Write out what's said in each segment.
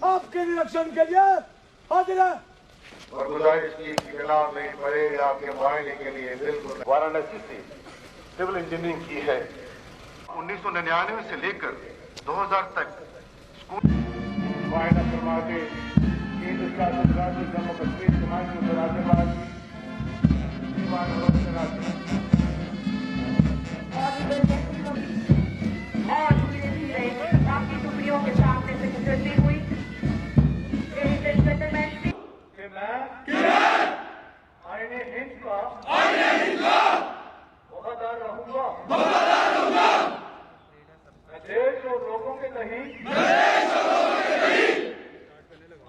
आपके निरीक्षण के लिए हाजिर है और गुजारिश की खिलाफ नहीं पड़े आपके मायने के लिए बिल्कुल। वाराणसी से सिविल इंजीनियरिंग की है। 1999 से लेकर 2000 तक स्कूल वायदा करवाते केंद्र शासित राज्य जम्मू कश्मीर समाज के राज्यपाल आपकी टुकड़ियों के सामने से गुजरती हुई आईने हिंद का वफादार रहूंगा। मैं देश और लोगों के नहीं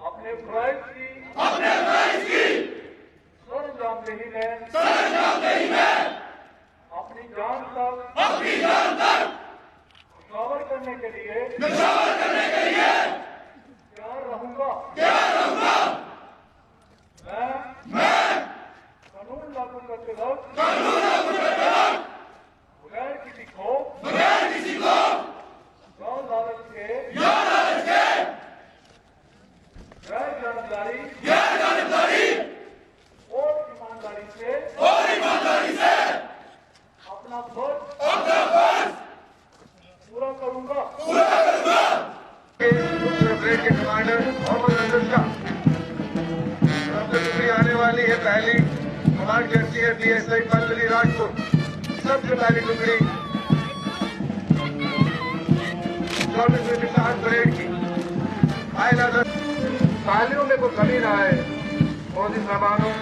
अपने फर्ज की सरंजामदेही में अपनी जान तक कवर करने के लिए तैयार रहूंगा। मैं कानून लागू करते वक्त बगैर किसी को गैर लालच के गैर जानबदारी और ईमानदारी से अपना फर्ज पूरा करूंगा। ब्रिगेड के कमांडर मोहम्मद अंजद शाह आने वाली है। पहली कमांड करती है PSI पल्लवी राजपुर। सबसे पहली टुकड़ी 24वीं किसान परेड की तालियों में कोई कमी ना आए। मोदी साहबानों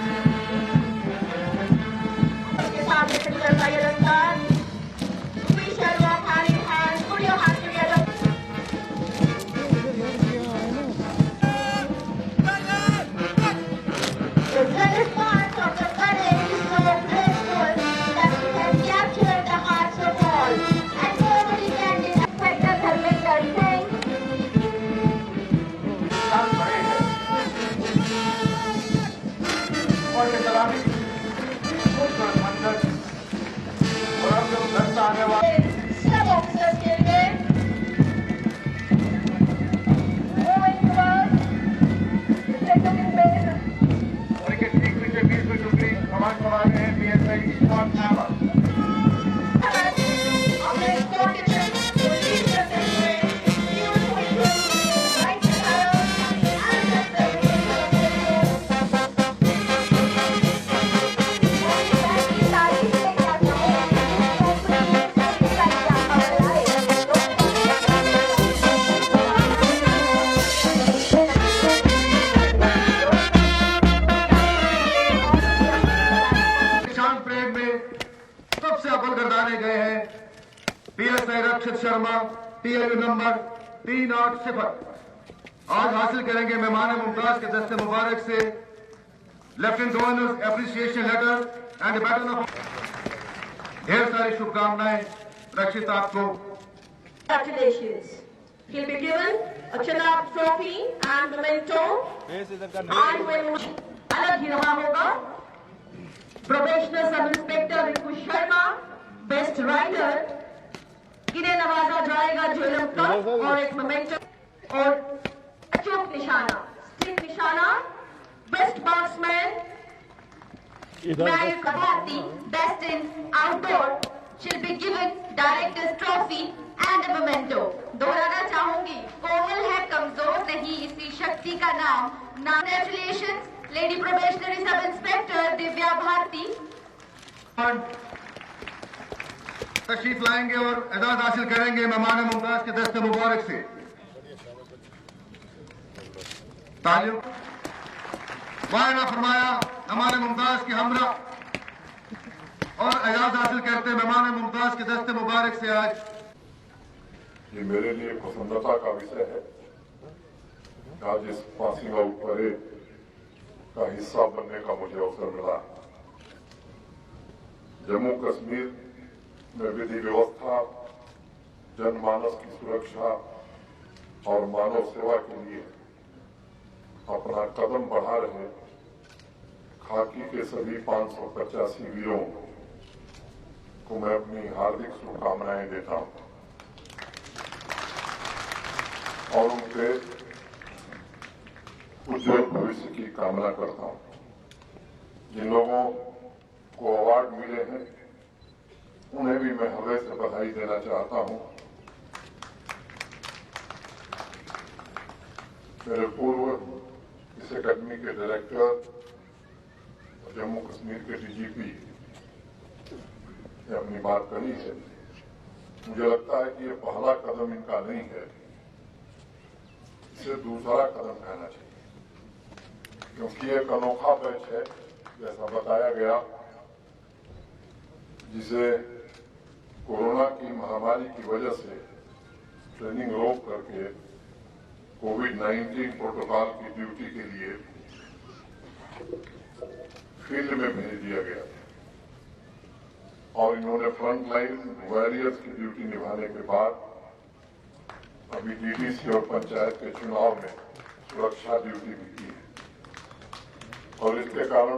PSI रक्षित शर्मा TLU नंबर 380। आज हासिल करेंगे मेहमान मुमताज के दस्ते मुबारक से lieutenant governor appreciation letter and baton of. ढेर सारी शुभकामनाएं रक्षित आपको। Congratulations. He'll be given a Chenab trophy and memento. आज वो अलग ही रहा होगा। Probationer sub inspector Rinku Sharma best writer इन्हें नवाजा जाएगा झेलम कप और एक मोमेंटम और अचूक निशाना। Harpreet Nishana, Best Marksman, Mayur Kabati, Best in Outdoor, shall be given Director's Trophy and a memento. दोहराना चाहूंगी, कोमल है कमजोर नहीं इसी शक्ति का नाम. Congratulations, Lady Probationary Sub Inspector Divya Bharti. तशरीफ लाएंगे और एजाज हासिल करेंगे मेहमान मुमताज के दस्ते मुबारक से. तालियों वायदा फरमाया हमारे मुमताज के हमरा और एजाज हासिल करते मेहमान मुमताज के दस्ते मुबारक से. आज ये मेरे लिए पसंदता का विषय है. आज इस फांसी परेड का हिस्सा बनने का मुझे अवसर मिला. जम्मू कश्मीर में विधि व्यवस्था, जनमानस की सुरक्षा और मानव सेवा के लिए अपना कदम बढ़ा रहे खाकी के सभी 585 वीरों को मैं अपनी हार्दिक शुभकामनाएं देता हूं और उनके उज्जवल भविष्य की कामना करता हूं. जिन लोगों को अवार्ड मिले हैं उन्हें भी मैं हृदय से बधाई देना चाहता हूं. मेरे पूर्व इस अकेडमी के डायरेक्टर और जम्मू कश्मीर के डीजीपी ने अपनी बात कही है. मुझे लगता है कि ये पहला कदम इनका नहीं है, इसे दूसरा कदम कहना चाहिए, क्योंकि एक अनोखा बैच है जैसा बताया गया, जिसे कोरोना की महामारी की वजह से ट्रेनिंग रोक करके कोविड-19 प्रोटोकॉल की ड्यूटी के लिए फील्ड में भेज दिया गया और इन्होंने फ्रंट लाइन वॉरियर्स की ड्यूटी निभाने के बाद अभी डीडीसी और पंचायत के चुनाव में सुरक्षा ड्यूटी भी की है. और इसके कारण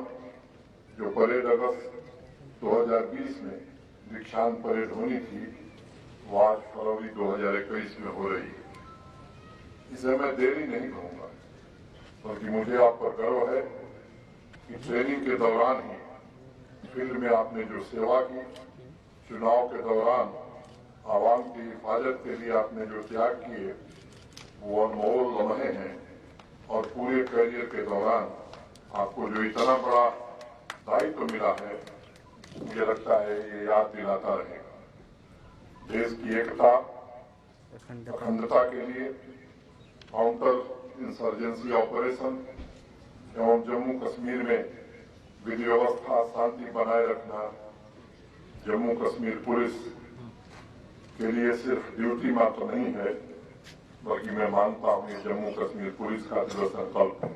जो परेड अगस्त 2020 में दीक्षांत परेड होनी थी वो आज फरवरी 2021 में हो रही है. इसे मैं देरी नहीं कहूंगा, बल्कि मुझे आप पर गर्व है कि ट्रेनिंग के दौरान ही फील्ड में आपने जो सेवा की, चुनाव के दौरान आवाम की हिफाजत के लिए आपने जो त्याग किए वो अनमोल लम्हे हैं. और पूरे करियर के दौरान आपको जो इतना बड़ा दायित्व मिला है, मुझे लगता है ये याद दिलाता रहेगा. देश की एकता, अखंडता के लिए काउंटर इंसर्जेंसी ऑपरेशन एवं जम्मू कश्मीर में विधि व्यवस्था, शांति बनाए रखना जम्मू कश्मीर पुलिस के लिए सिर्फ ड्यूटी मात्र नहीं है, बल्कि मैं मानता हूं ये जम्मू कश्मीर पुलिस का दृढ़ संकल्प है.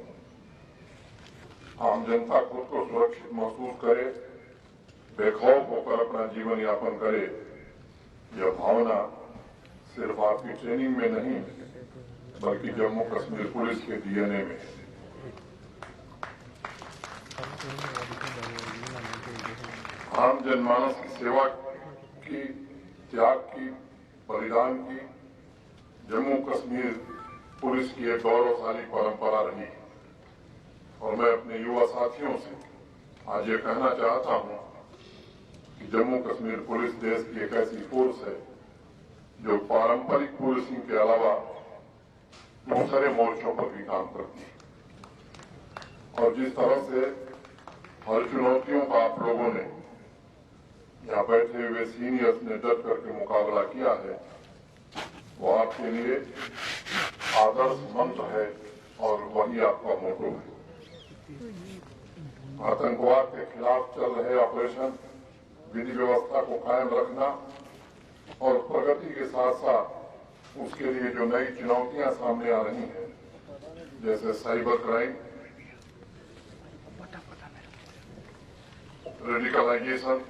आम जनता खुद को सुरक्षित महसूस करे, बेखौफ होकर अपना जीवन यापन करे, यह भावना सिर्फ आपकी ट्रेनिंग में नहीं बल्कि जम्मू कश्मीर पुलिस के डीएनए में है. आम जनमानस की सेवा की, त्याग की, बलिदान की जम्मू कश्मीर पुलिस की एक गौरवशाली परंपरा रही है. और मैं अपने युवा साथियों से आज ये कहना चाहता हूं कि जम्मू कश्मीर पुलिस देश की एक ऐसी फोर्स है जो पारंपरिक पुलिसिंग के अलावा दूसरे मोर्चों पर भी काम करती है. और जिस तरह से हर चुनौतियों का आप लोगों ने यहाँ बैठे हुए सीनियर्स ने डट करके मुकाबला किया है, वो आपके लिए आदर्श मंत्र है और वही आपका मोटो है. आतंकवाद के खिलाफ चल रहे ऑपरेशन, विधि व्यवस्था को कायम रखना और प्रगति के साथ साथ उसके लिए जो नई चुनौतियां सामने आ रही हैं, जैसे साइबर क्राइम, रेडिकलाइजेशन,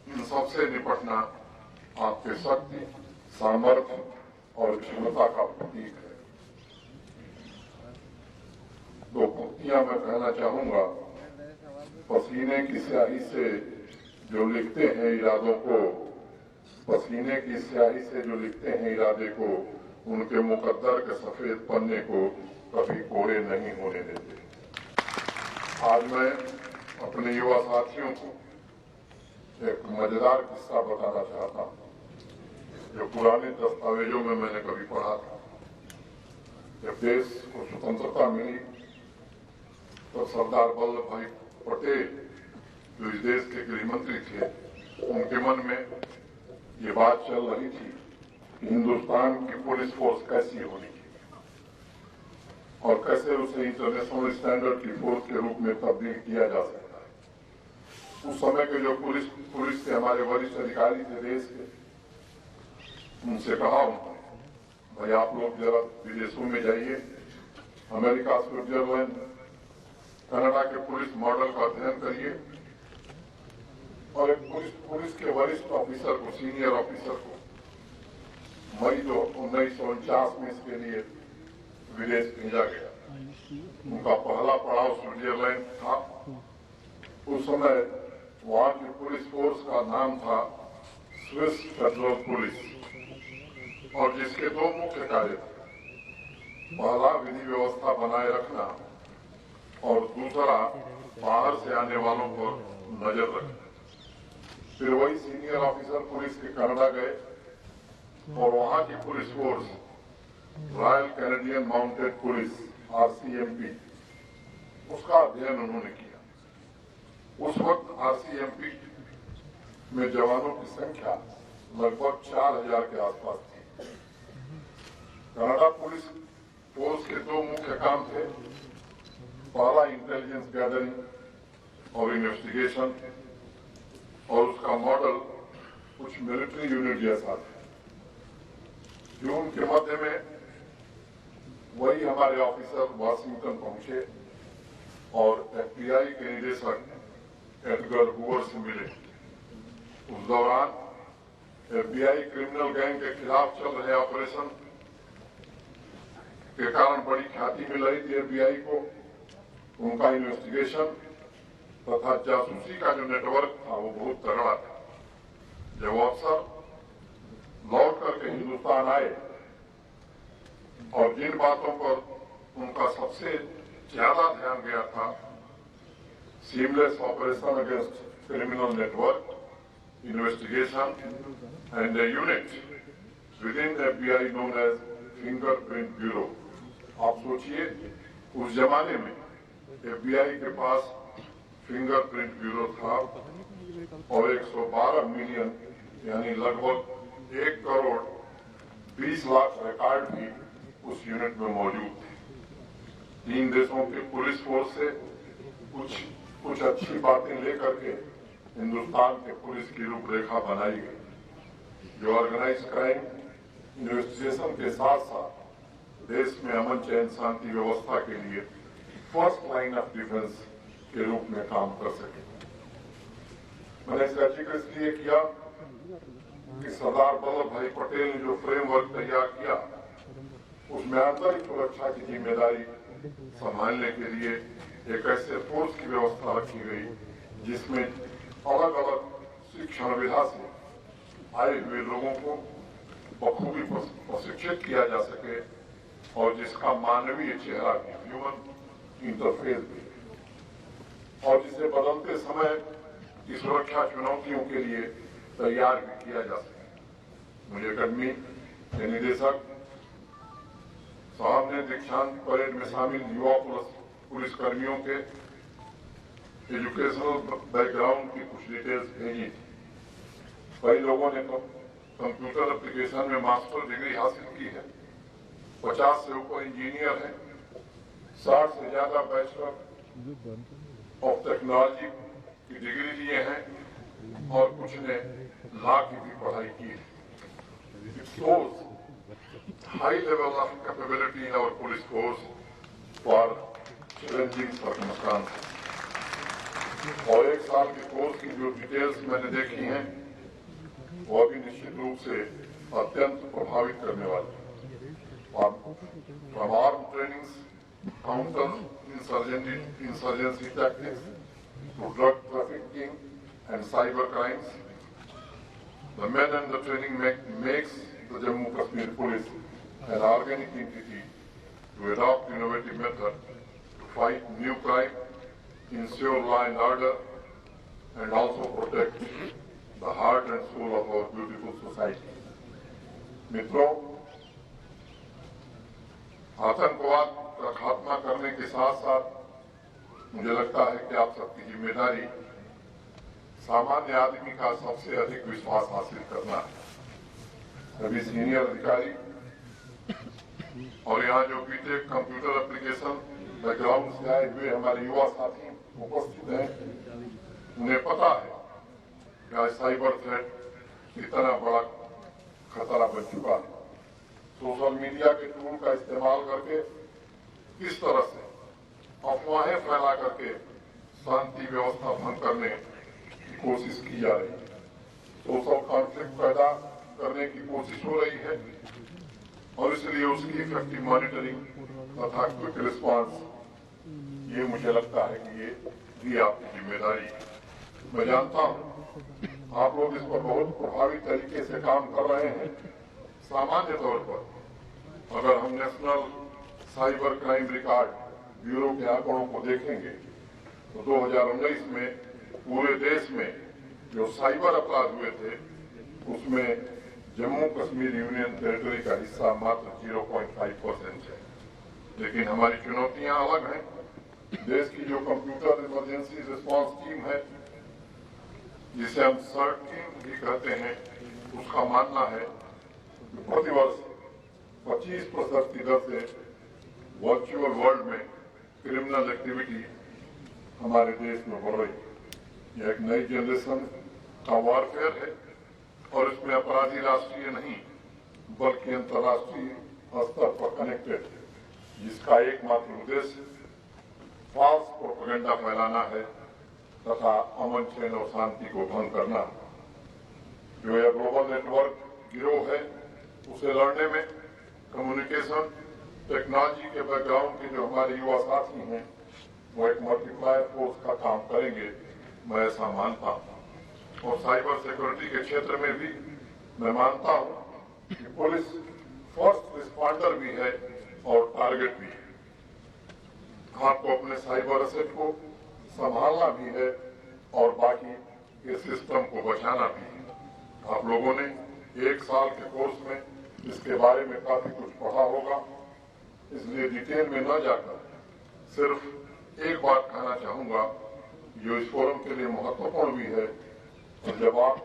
इन सबसे निपटना आपके शक्ति, सामर्थ्य और क्षमता का प्रतीक है. दो पंक्तियां मैं कहना चाहूंगा. पसीने की स्याही से जो लिखते हैं इरादों को, पसीने की स्याही से जो लिखते हैं इरादे को, उनके मुकद्दर के सफेद पन्ने को कभी कोरे नहीं होने देते। आज मैं अपने युवा साथियों को एक मजेदार किस्सा बताना चाहता हूँ, जो पुराने दस्तावेजों में मैंने कभी पढ़ा था। जब देश को स्वतंत्रता मिली तो सरदार वल्लभ भाई पटेल, जो इस देश के गृह मंत्री थे, उनके मन में ये बात चल रही थी कि हिंदुस्तान की पुलिस फोर्स कैसी होनी और कैसे उसे इंटरनेशनल स्टैंडर्ड की फोर्स के रूप में तब्दील किया जा सकता है। उस समय के जो पुलिस के हमारे वरिष्ठ अधिकारी थे देश के, उनसे कहा उन्होंने, भाई आप लोग जरा विदेशों में जाइए, अमेरिका, स्विट्जरलैंड, कनाडा के पुलिस मॉडल का अध्ययन करिए और एक पुलिस के वरिष्ठ ऑफिसर को, सीनियर ऑफिसर को मई 1949 में इसके लिए विदेश भेजा गया। उनका पहला पड़ाव स्विट्जरलैंड था। उस समय वहां की पुलिस फोर्स का नाम था स्विस फेडरल पुलिस और जिसके दो मुख्य कार्य थे, पहला विधि व्यवस्था बनाए रखना और दूसरा बाहर से आने वालों पर नजर रखना। फिर वही सीनियर ऑफिसर पुलिस के कनाडा गए और वहां की police force royal Canadian mounted police RCMP, उसका अध्ययन उन्होंने किया। उस वक्त RCMP में जवानों की संख्या लगभग 4000 के आसपास थी। कनाडा पुलिस फोर्स के दो मुख्य काम थे, पहला इंटेलिजेंस गैदरिंग और इन्वेस्टिगेशन, और उसका मॉडल कुछ मिलिट्री यूनिट जैसा था। जून के मध्य में वही हमारे ऑफिसर वाशिंगटन पहुंचे और FBI के निदेशक एडगर हूवर से मिले। उस दौरान FBI क्रिमिनल गैंग के खिलाफ चल रहे ऑपरेशन के कारण बड़ी ख्याति मिल रही थी FBI को। उनका इन्वेस्टिगेशन तथा जासूसी का जो नेटवर्क था वो बहुत तगड़ा था। जब अफसर लौट करके हिंदुस्तान आए और जिन बातों पर उनका सबसे ज्यादा ध्यान गया था, seamless operation against criminal network, investigation and a unit within FBI known as fingerprint bureau. आप सोचिए, उस जमाने में FBI के पास फिंगरप्रिंट ब्यूरो था और 112 मिलियन यानी लगभग 1 करोड़ 20 लाख रिकॉर्ड भी उस यूनिट में मौजूद थे। 3 देशों के पुलिस फोर्स से कुछ अच्छी बातें लेकर के हिंदुस्तान के पुलिस की रूपरेखा बनाई गई, जो ऑर्गेनाइज क्राइम इन्वेस्टिगेशन के साथ साथ देश में अमन चैन शांति व्यवस्था के लिए फर्स्ट लाइन ऑफ डिफेंस के रूप में काम कर सके। मैंने इसका जिक्र इसलिए किया कि सरदार वल्लभ भाई पटेल ने जो फ्रेमवर्क तैयार किया, उसमें आंतरिक सुरक्षा की जिम्मेदारी संभालने के लिए एक ऐसे फोर्स की व्यवस्था रखी गई जिसमें अलग अलग शिक्षण विधा से आए हुए लोगों को बखूबी प्रशिक्षित किया जा सके और जिसका मानवीय चेहरा भी, ह्यूमन इंटरफेस भी, और जिसे बदलते समय की सुरक्षा चुनौतियों के लिए तैयार भी किया जा सके। मुझे अकादमी के निदेशक साहब ने दीक्षांत परेड में शामिल युवा पुलिस कर्मियों के एजुकेशनल बैकग्राउंड की कुछ डिटेल्स भेजी थी। कई लोगों ने कंप्यूटर एप्लीकेशन में मास्टर डिग्री हासिल की है, 50 से ऊपर इंजीनियर हैं, 60 से ज्यादा बैचलर ऑफ टेक्नोलॉजी की डिग्री लिए हैं और कुछ ने लॉ की भी पढ़ाई की है। High level of capability in our police force for challenging circumstances. और 1 साल के कोर्स की जो डिटेल्स मैंने देखी हैं वो भी निश्चित रूप से अत्यंत प्रभावित करने वाली है। From arm trainings, counter insurgency tactics to drug trafficking and cyber crimes, the men and the training makes the Jammu Kashmir Police an organic entity to adopt innovative methods to fight new crime, ensure law and order, and also protect the heart and soul of our beautiful society. मित्रों, आतंकवाद का खात्मा करने के साथ साथ मुझे लगता है कि आप सबकी जिम्मेदारी सामान्य आदमी का सबसे अधिक विश्वास हासिल करना है। सभी सीनियर अधिकारी और यहाँ जो बीटेक कंप्यूटर एप्लीकेशन बैकग्राउंड से आए हुए हमारे युवा साथी उपस्थित हैं, उन्हें पता है कि आज साइबर थ्रेट कितना बड़ा खतरा बन चुका है। सोशल मीडिया के टूल का इस्तेमाल करके किस तरह से अफवाहें फैला करके शांति व्यवस्था भंग करने की कोशिश की जा रही है, सोशल कॉन्फ्लिक्ट पैदा करने की कोशिश हो रही है और इसलिए उसकी इफेक्टिव मॉनिटरिंग तथा क्विक रिस्पांस, ये मुझे लगता है कि ये भी आपकी जिम्मेदारी है। मैं जानता हूं आप लोग इस पर बहुत प्रभावी तरीके से काम कर रहे हैं। सामान्य तौर पर अगर हम national cyber crime record bureau के आंकड़ों को देखेंगे तो 2019 में पूरे देश में जो साइबर अपराध हुए थे उसमें जम्मू कश्मीर यूनियन टेरिटरी का हिस्सा मात्र 0.5% है। लेकिन हमारी चुनौतियां अलग हैं। देश की जो कंप्यूटर इमरजेंसी रिस्पांस टीम है, जिसे हम सर्ट टीम भी कहते हैं, उसका मानना है कि प्रतिवर्ष 25% की दर से वर्चुअल वर्ल्ड में क्रिमिनल एक्टिविटी हमारे देश में बढ़ रही है। यह एक नई जनरेशन का वॉरफेयर है और इसमें अपराधी राष्ट्रीय नहीं बल्कि अंतर्राष्ट्रीय स्तर पर कनेक्टेड है, जिसका एकमात्र उद्देश्य फॉल्स प्रोपेगेंडा फैलाना है तथा अमन चैन और शांति को भंग करना। जो यह ग्लोबल नेटवर्क गिरोह है, उसे लड़ने में कम्युनिकेशन टेक्नोलॉजी के बैकग्राउंड के जो हमारे युवा साथी हैं, वो एक मल्टीप्लायर फोर्स का काम करेंगे, मैं ऐसा मानता हूं। और साइबर सिक्योरिटी के क्षेत्र में भी मैं मानता हूं कि पुलिस फर्स्ट रिस्पॉन्डर भी है और टारगेट भी है। आपको अपने साइबर एसेट को संभालना भी है और बाकी के सिस्टम को बचाना भी है। आप लोगों ने 1 साल के कोर्स में इसके बारे में काफी कुछ पढ़ा होगा, इसलिए डिटेल में न जाकर सिर्फ एक बात कहना चाहूंगा जो इस फोरम के लिए महत्वपूर्ण भी है। और जब आप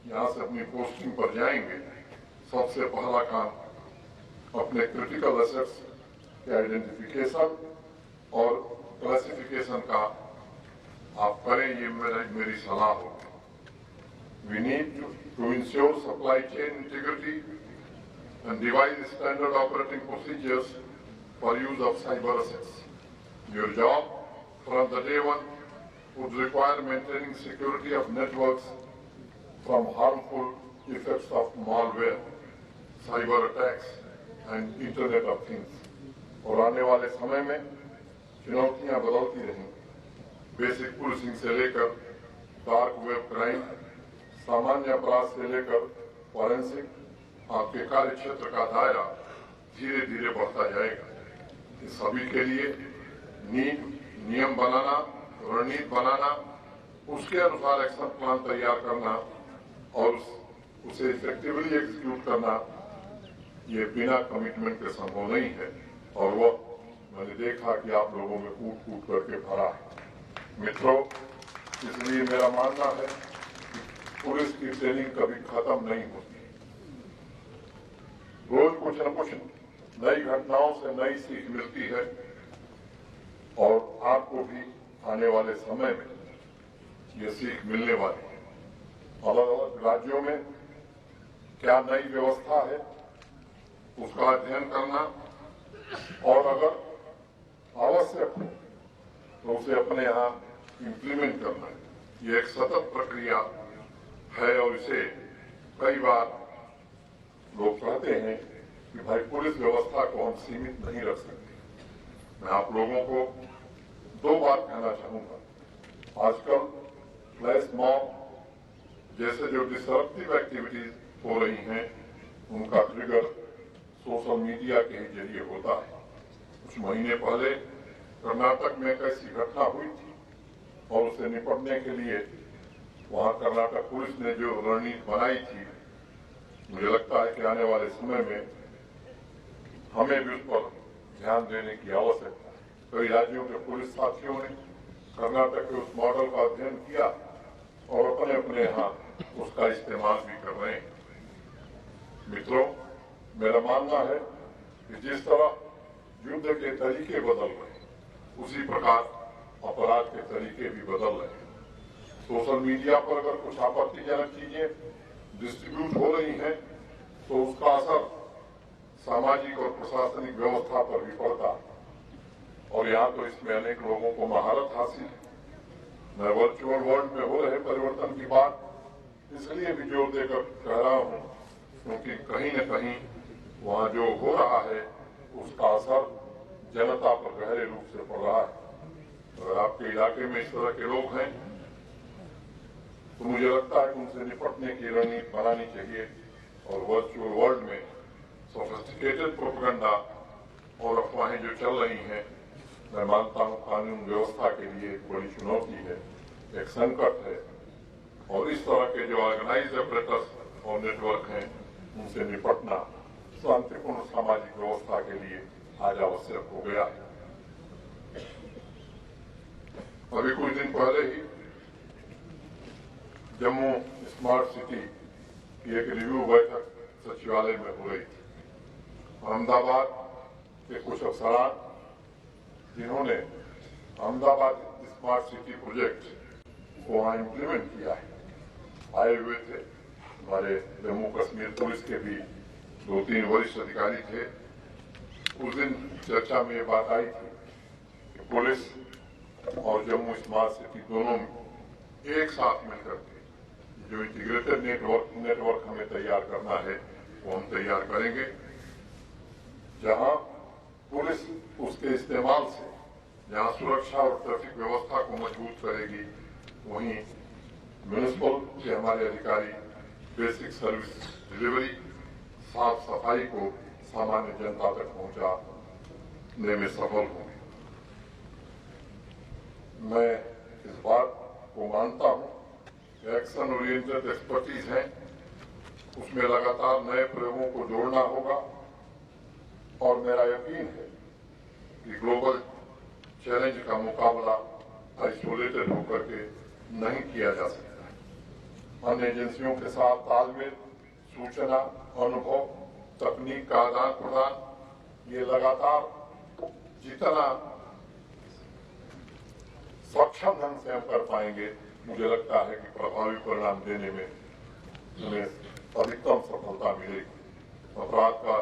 यहाँ से अपनी पोस्टिंग पर जाएंगे, सबसे पहला काम अपने क्रिटिकल एसेट्स के आइडेंटिफिकेशन और क्लासिफिकेशन का आप करें, ये मेरी सलाह होगी। We need to ensure supply chain integrity and devise standard operating procedures for use of cyber assets. Your job from the day one would require maintaining security of networks from harmful effects of malware, cyber attacks and Internet of Things. और आने वाले समय में चुनौतियां बदलती रहेंगी। Basic policing से लेकर डार्क वेब क्राइम, सामान्य अपराध से लेकर फॉरेंसिक, आपके कार्य क्षेत्र का दायरा धीरे धीरे बढ़ता जाएगा। इस सभी के लिए नियम बनाना, रणनीति बनाना, उसके अनुसार एक्शन प्लान तैयार करना और उसे इफेक्टिवली एग्जीक्यूट करना, ये बिना कमिटमेंट के संभव नहीं है। और वह मैंने देखा कि आप लोगों में कूट कूट करके भरा है। मित्रों, इसलिए मेरा मानना है कि पुलिस की ट्रेनिंग कभी खत्म नहीं होती। रोज कुछ न कुछ नई घटनाओं से नई सीख मिलती है और आपको भी आने वाले समय में ये सीख मिलने वाली है। अलग अलग राज्यों में क्या नई व्यवस्था है, उसका अध्ययन करना और अगर आवश्यक हो तो उसे अपने यहाँ इम्प्लीमेंट करना है। ये एक सतत प्रक्रिया है और इसे कई बार लोग कहते हैं कि भाई पुलिस व्यवस्था को हम सीमित नहीं रख सकते। मैं आप लोगों को 2 बात कहना चाहूंगा। आजकल फ्लैश मॉब जैसे जो डिसरप्टिव एक्टिविटीज हो रही हैं, उनका ट्रिगर सोशल मीडिया के ही जरिए होता है। कुछ महीने पहले कर्नाटक में एक ऐसी घटना हुई थी और उससे निपटने के लिए वहां कर्नाटक पुलिस ने जो रणनीति बनाई थी, मुझे लगता है कि आने वाले समय में हमें भी उस पर ध्यान देने की आवश्यकता है। कई राज्यों के पुलिस साथियों ने कर्नाटक के उस मॉडल का अध्ययन किया और अपने अपने यहाँ उसका इस्तेमाल भी कर रहे हैं। मित्रों, मेरा मानना है कि जिस तरह युद्ध के तरीके बदल रहे हैं, उसी प्रकार अपराध के तरीके भी बदल रहे हैं। सोशल मीडिया पर अगर कुछ आपत्तिजनक चीजें डिस्ट्रीब्यूट हो रही हैं, तो उसका असर सामाजिक और प्रशासनिक व्यवस्था पर भी पड़ता है और यहाँ तो इसमें अनेक लोगों को महारत हासिल है। मैं वर्चुअल वर्ल्ड में हो रहे परिवर्तन की बात इसलिए भी जोर देकर कह रहा हूँ क्योंकि कहीं न कहीं वहाँ जो हो रहा है उसका असर जनता पर गहरे रूप से पड़ रहा है। अगर आपके इलाके में इस तरह के लोग हैं तो मुझे लगता है कि उनसे निपटने की रणनीति बनानी चाहिए और वर्चुअल वर्ल्ड में सोफिस्टिकेटेड प्रोपेगेंडा और अफवाहें जो चल रही हैं, मैं मानता हूं कानून व्यवस्था के लिए एक बड़ी चुनौती है, एक संकट है और इस तरह के जो ऑर्गेनाइज्ड ऑपरेटर्स और नेटवर्क हैं उनसे निपटना शांतिपूर्ण सामाजिक व्यवस्था के लिए आज आवश्यक हो गया है। अभी कुछ दिन पहले ही जम्मू स्मार्ट सिटी की एक रिव्यू बैठक सचिवालय में हो रही थी। अहमदाबाद के कुछ अफसरान जिन्होंने अहमदाबाद स्मार्ट सिटी प्रोजेक्ट को वहां इम्प्लीमेंट किया है, आए हुए थे। हमारे जम्मू कश्मीर पुलिस के भी 2-3 वरिष्ठ अधिकारी थे। उस दिन चर्चा में ये बात आई थी कि पुलिस और जम्मू स्मार्ट सिटी दोनों एक साथ मिलकर के जो इंटीग्रेटेड नेटवर्क हमें तैयार करना है वो हम तैयार करेंगे, जहां पुलिस उसके इस्तेमाल से जहां सुरक्षा और ट्रैफिक व्यवस्था को मजबूत करेगी, वहीं म्युनिसिपल के हमारे अधिकारी बेसिक सर्विस डिलीवरी, साफ सफाई को सामान्य जनता तक पहुंचाने में सफल होंगे। मैं इस बात को मानता हूं कि एक्शन ओरिएंटेड एक्सपर्टीज है, उसमें लगातार नए प्रयोगों को जोड़ना होगा और मेरा यकीन है कि ग्लोबल चैलेंज का मुकाबला आइसोलेटेड होकर के नहीं किया जा सकता है। अन्य एजेंसियों के साथ तालमेल, सूचना, अनुभव, तकनीक का आदान प्रदान, ये लगातार जितना सक्षम ढंग से हम कर पाएंगे, मुझे लगता है कि प्रभावी परिणाम देने में हमें अधिकतम सफलता मिलेगी। अपराध का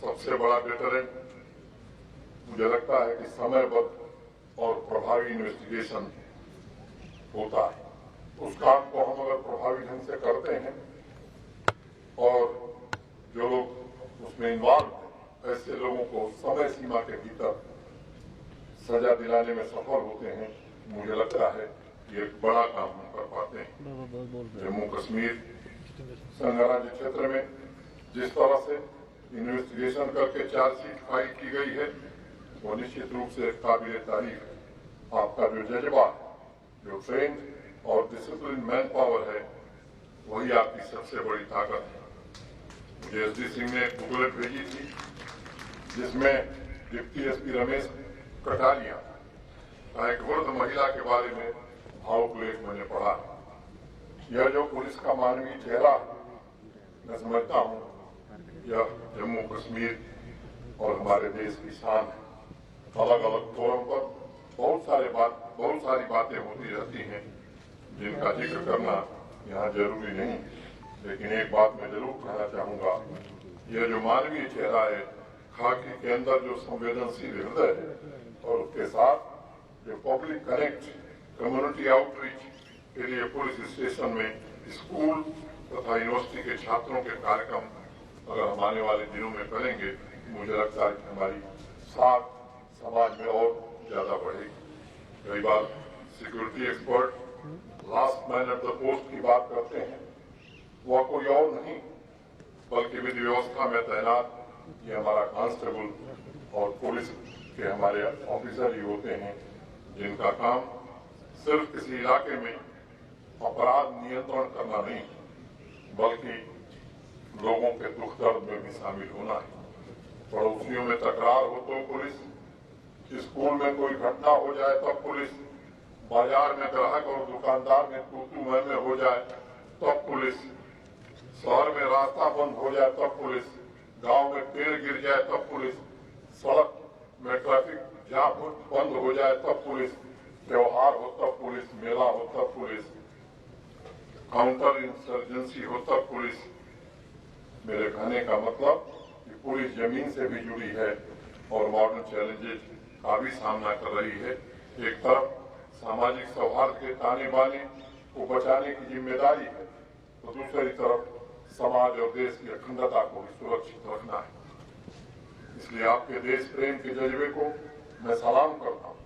सबसे बड़ा डेटरेंट मुझे लगता है कि समयबद्ध और प्रभावी इन्वेस्टिगेशन होता है। उस काम को हम अगर प्रभावी ढंग से करते हैं और जो लोग उसमें इन्वॉल्व हैं, ऐसे लोगों को समय सीमा के भीतर सजा दिलाने में सफल होते हैं, मुझे लगता है ये एक बड़ा काम हम कर पाते हैं। जम्मू कश्मीर संघराज्य क्षेत्र में जिस तरह से इन्वेस्टिगेशन करके चार्जशीट फाइल की गई है, वो निश्चित रूप से काबिल तारीफ है। आपका जो जज्बा है, जो ट्रेन और डिसिप्लिन मैन पावर है, वही आपकी सबसे बड़ी ताकत है। मुझे एसडी सिंह ने एक बुकलेट भेजी थी जिसमें डिप्टी एसपी रमेश कटारिया का एक वृद्ध महिला के बारे में भावुक लेख मैंने पढ़ा। यह जो पुलिस का मानवीय चेहरा, मैं समझता हूँ यह जम्मू कश्मीर और हमारे देश की शान है। अलग अलग फोरम पर बहुत सारी बातें होती रहती हैं जिनका जिक्र करना यहाँ जरूरी नहीं, लेकिन एक बात मैं जरूर कहना चाहूंगा, यह जो मानवीय चेहरा है, खाकी के अंदर जो संवेदनशील हृदय है और उसके साथ जो पब्लिक कनेक्ट, कम्युनिटी आउटरीच के लिए पुलिस स्टेशन में स्कूल तथा यूनिवर्सिटी के छात्रों के कार्यक्रम अगर हम आने वाले दिनों में करेंगे, मुझे लगता है कि हमारी साथ समाज में और ज्यादा बढ़ेगी। कई बार security expert last man at the post की बात करते हैं, वह कोई और नहीं बल्कि विधि व्यवस्था में तैनात ये हमारा कांस्टेबल और पुलिस कि हमारे ऑफिसर ही होते हैं जिनका काम सिर्फ किसी इलाके में अपराध नियंत्रण करना नहीं, बल्कि लोगों के दुख दर्द में भी शामिल होना है। पड़ोसियों में तकरार हो तो पुलिस, स्कूल में कोई घटना हो जाए तब पुलिस, बाजार में ग्राहक और दुकानदार में तू मैं हो जाए तब पुलिस, शहर में रास्ता बंद हो जाए तब पुलिस, गांव में पेड़ गिर जाए तब पुलिस, सड़क में ट्रैफिक जाम बंद हो जाए तब पुलिस, त्योहार हो तब पुलिस, मेला हो तब पुलिस, काउंटर इंसर्जेंसी हो तब पुलिस। मेरे कहने का मतलब कि पुलिस जमीन से भी जुड़ी है और मॉडर्न चैलेंजेस का भी सामना कर रही है। एक तरफ सामाजिक सौहार्द के ताने बाने को बचाने की जिम्मेदारी है, तो दूसरी तरफ समाज और देश की अखंडता को भी सुरक्षित रखना है। इसलिए आपके देश प्रेम के जज्बे को मैं सलाम करता हूँ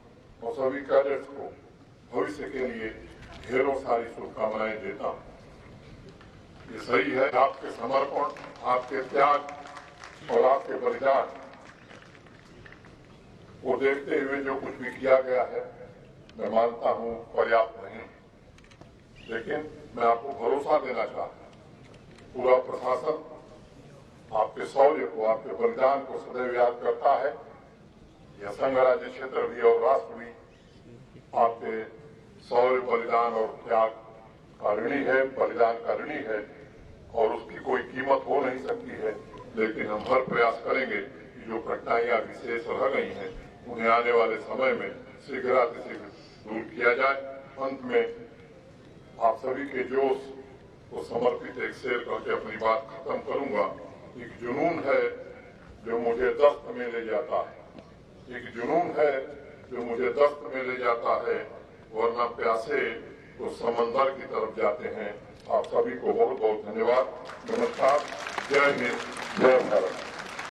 और सभी कैडेट्स को भविष्य के लिए ढेरों सारी शुभकामनाएं देता हूँ। ये सही है, आपके समर्पण, आपके त्याग और आपके बलिदान को देखते हुए जो कुछ भी किया गया है, मैं मानता हूँ पर्याप्त नहीं, लेकिन मैं आपको भरोसा देना चाहता हूँ पूरा प्रशासन आपके शौर्य को, आपके बलिदान को सदैव याद करता है। यह संघ राज्य क्षेत्र भी और राष्ट्र भी आपके शौर्य, बलिदान और त्याग का ऋणी है, बलिदान का ऋणी है और उसकी कोई कीमत हो नहीं सकती है। लेकिन हम हर प्रयास करेंगे कि जो कठिनाइयां विशेष रह गई हैं उन्हें आने वाले समय में शीघ्रातिशीघ्र दूर किया जाए। अंत में आप सभी के जोश को समर्पित एक शेर करके अपनी बात खत्म करूंगा। एक जुनून है जो मुझे दस्त में ले जाता है, एक जुनून है जो मुझे दस्त में ले जाता है, वरना प्यासे तो समंदर की तरफ जाते हैं। आप सभी को बहुत बहुत धन्यवाद। नमस्कार, जय हिंद, जय भारत।